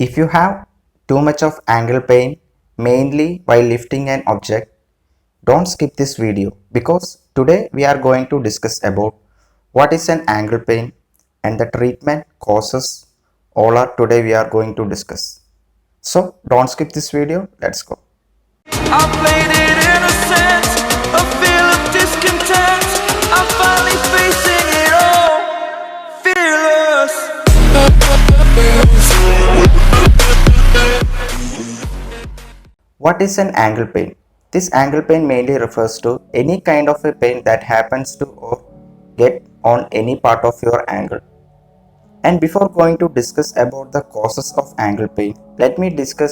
If you have too much of ankle pain, mainly while lifting an object, don't skip this video because today we are going to discuss about what is an ankle pain and the treatment causes all are today we are going to discuss. So don't skip this video, let's go. I played it innocent, a feel of discontent. I'm finally facing it all, fearless. What is an ankle pain? This ankle pain mainly refers to any kind of a pain that happens to or get on any part of your ankle. And before going to discuss about the causes of ankle pain, let me tell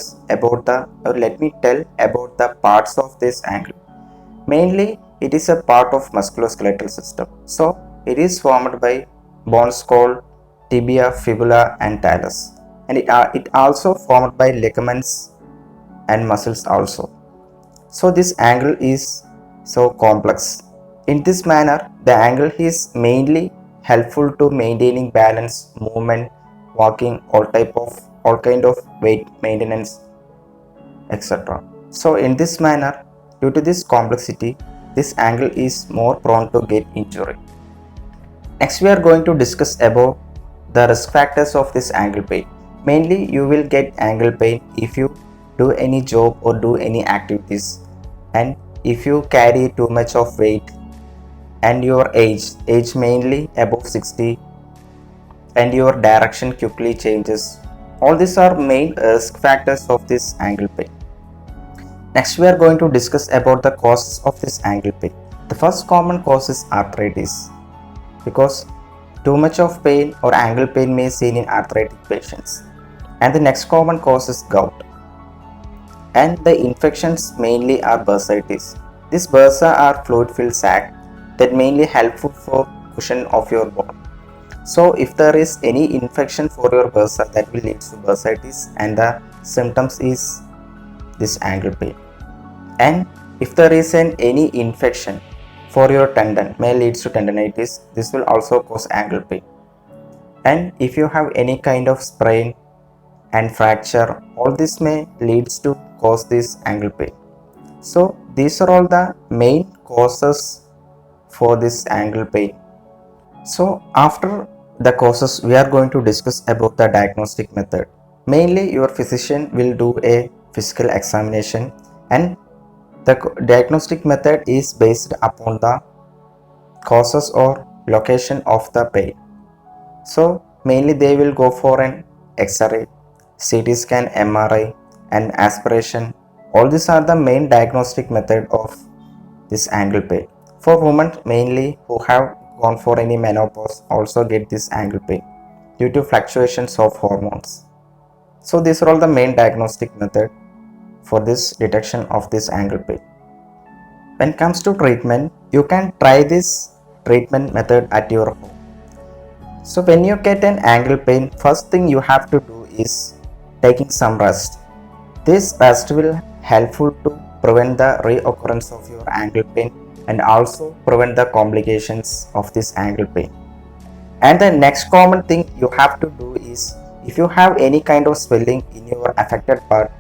about the parts of this ankle. Mainly, it is a part of musculoskeletal system. So, it is formed by bones called tibia, fibula and talus. And it also formed by ligaments and muscles also. So, this angle is so complex. In this manner, the angle is mainly helpful to maintaining balance, movement, walking, all kind of weight maintenance, etc. So in this manner, due to this complexity, this angle is more prone to get injury. Next, we are going to discuss about the risk factors of this ankle pain. Mainly, you will get ankle pain if you do any job or do any activities, and if you carry too much of weight, and your age mainly above 60, and your direction quickly changes. All these are main risk factors of this ankle pain. Next, we are going to discuss about the causes of this ankle pain. The first common cause is arthritis, because too much of pain or ankle pain may be seen in arthritic patients. And the next common cause is gout. And the infections mainly are bursitis. These bursa are fluid-filled sac that mainly helpful for cushion of your bone. So if there is any infection for your bursa, that will lead to bursitis, and the symptoms is this ankle pain. And if there is any infection for your tendon, may lead to tendinitis, this will also cause ankle pain. And if you have any kind of sprain and fracture, all this may leads to cause this ankle pain. So these are all the main causes for this ankle pain. So after the causes, we are going to discuss about the diagnostic method. Mainly, your physician will do a physical examination, and the diagnostic method is based upon the causes or location of the pain. So mainly they will go for an X-ray, CT scan, MRI and aspiration. All these are the main diagnostic method of this ankle pain. For women mainly who have gone for any menopause also get this ankle pain due to fluctuations of hormones. So these are all the main diagnostic method for this detection of this ankle pain. When it comes to treatment, you can try this treatment method at your home. So when you get an ankle pain, first thing you have to do is taking some rest. This rest will helpful to prevent the reoccurrence of your ankle pain and also prevent the complications of this ankle pain. And the next common thing you have to do is, if you have any kind of swelling in your affected part,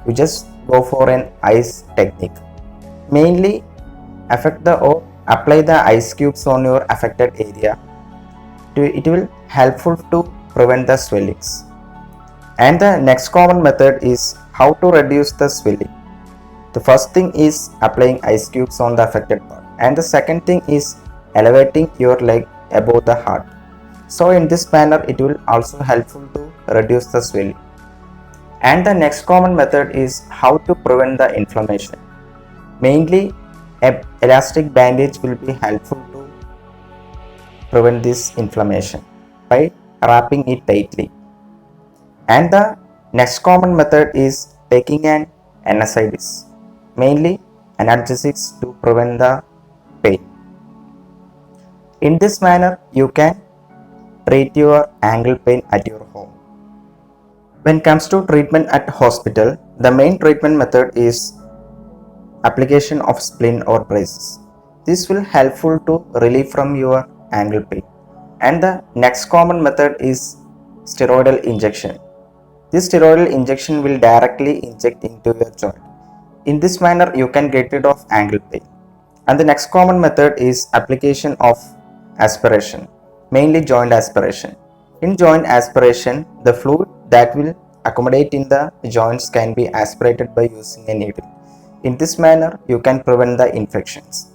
you just go for an ice technique. Mainly apply the ice cubes on your affected area. It will helpful to prevent the swellings. And the next common method is how to reduce the swelling. The first thing is applying ice cubes on the affected part, and the second thing is elevating your leg above the heart. So in this manner, it will also helpful to reduce the swelling. And the next common method is how to prevent the inflammation. Mainly, elastic bandage will be helpful to prevent this inflammation by wrapping it tightly. And the next common method is taking an NSAIDs, mainly analgesics to prevent the pain. In this manner, you can treat your ankle pain at your home. When it comes to treatment at hospital, the main treatment method is application of splint or braces. This will helpful to relieve from your ankle pain. And the next common method is steroidal injection. This steroidal injection will directly inject into your joint. In this manner, you can get rid of ankle pain. And the next common method is application of aspiration, mainly joint aspiration. In joint aspiration, the fluid that will accommodate in the joints can be aspirated by using a needle. In this manner, you can prevent the infections.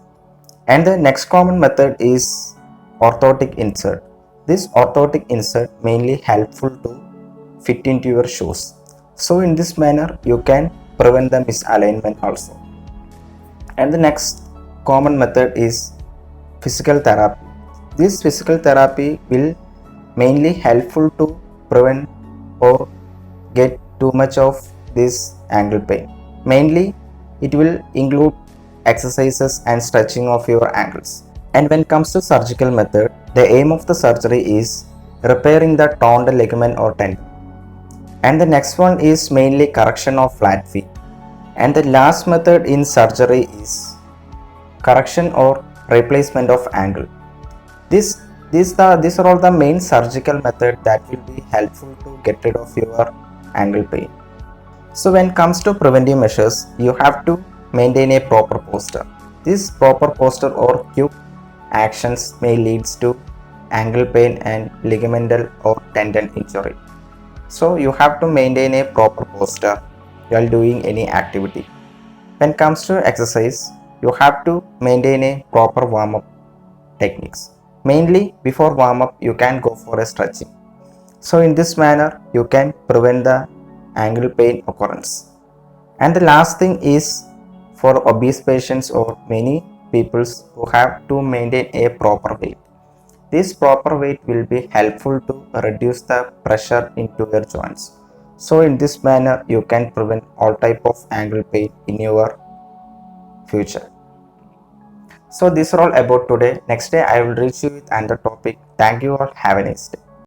And the next common method is orthotic insert. This orthotic insert mainly helpful to fit into your shoes. So in this manner, you can prevent the misalignment also. And the next common method is physical therapy. This physical therapy will mainly helpful to prevent or get too much of this ankle pain. Mainly it will include exercises and stretching of your ankles. And when it comes to surgical method, the aim of the surgery is repairing the torn ligament or tendon. And the next one is mainly correction of flat feet. And the last method in surgery is correction or replacement of ankle. These are all the main surgical method that will be helpful to get rid of your ankle pain. So when it comes to preventive measures, you have to maintain a proper posture. This proper posture or quick actions may leads to ankle pain and ligamental or tendon injury. So you have to maintain a proper posture while doing any activity. When it comes to exercise, you have to maintain a proper warm-up techniques. Mainly before warm-up, you can go for a stretching. So in this manner, you can prevent the ankle pain occurrence. And the last thing is for obese patients or many people who have to maintain a proper weight. This proper weight will be helpful to reduce the pressure into your joints. So in this manner, you can prevent all type of ankle pain in your future. So these are all about today. Next day I will reach you with another topic. Thank you all. Have a nice day.